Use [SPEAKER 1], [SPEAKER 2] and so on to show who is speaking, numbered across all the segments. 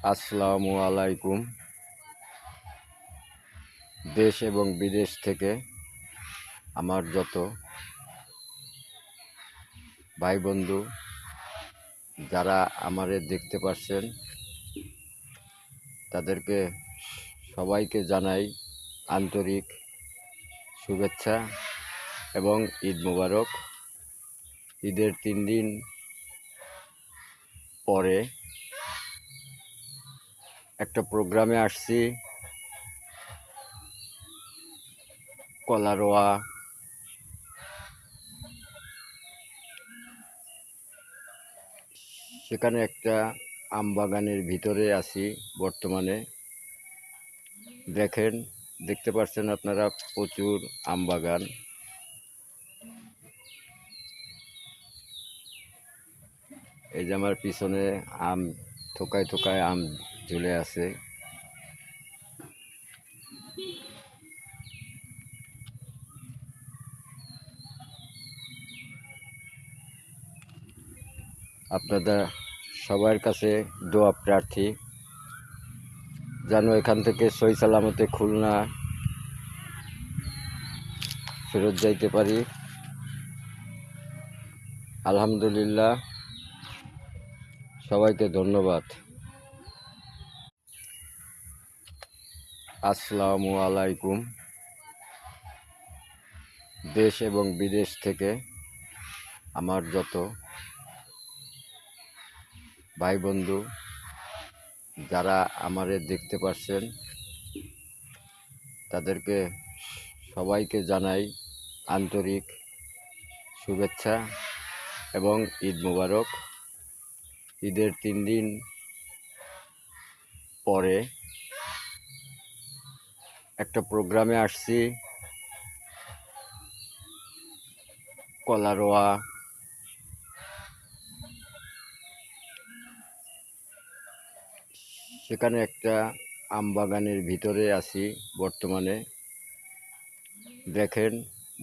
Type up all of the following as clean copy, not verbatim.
[SPEAKER 1] আসসালামু আলাইকুম। দেশ এবং বিদেশ থেকে আমার যত ভাই বন্ধু যারা আমারে দেখতে পাচ্ছেন তাদেরকে সবাইকে জানাই আন্তরিক শুভেচ্ছা এবং ঈদ মোবারক। ঈদের 3 দিন পরে একটা প্রোগ্রামে আসছি কলারোয়া। সেখানে একটা আম বাগানের ভিতরে আছি বর্তমানে। দেখতে পাচ্ছেন আপনারা প্রচুর আম বাগান। এই যে আমার পিছনে আম থোকায় থোকায় আম ঝুলে আছে। আপনাদের সবার কাছে দোয়া প্রার্থী যেন এখান থেকে সহি সালামতে খুলনা ফেরত যাইতে পারি। আলহামদুলিল্লাহ, সবাইকে ধন্যবাদ। আসসালামু আলাইকুম। দেশ এবং বিদেশ থেকে আমার যত ভাই বন্ধু যারা আমারে দেখতে পাচ্ছেন তাদেরকে সবাইকে জানাই আন্তরিক শুভেচ্ছা এবং ঈদ মোবারক। ঈদের 3 দিন পরে একটা প্রোগ্রামে আসছি কলারোয়া। সেখানে একটা আম বাগানের ভিতরে আছি বর্তমানে।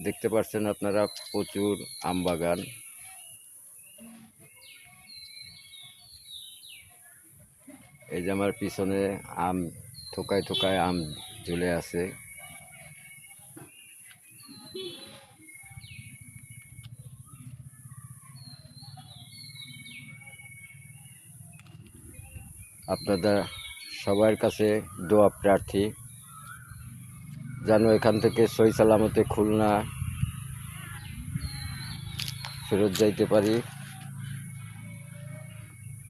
[SPEAKER 1] দেখতে পাচ্ছেন আপনারা প্রচুর আম বাগান। এই যে আমার পিছনে আম থোকায় থোকায় আম ঝুলে আছে। আপনাদের সবার কাছে দোয়া প্রার্থী যেন এখান থেকে সহি সালামতে খুলনা ফেরত যাইতে পারি।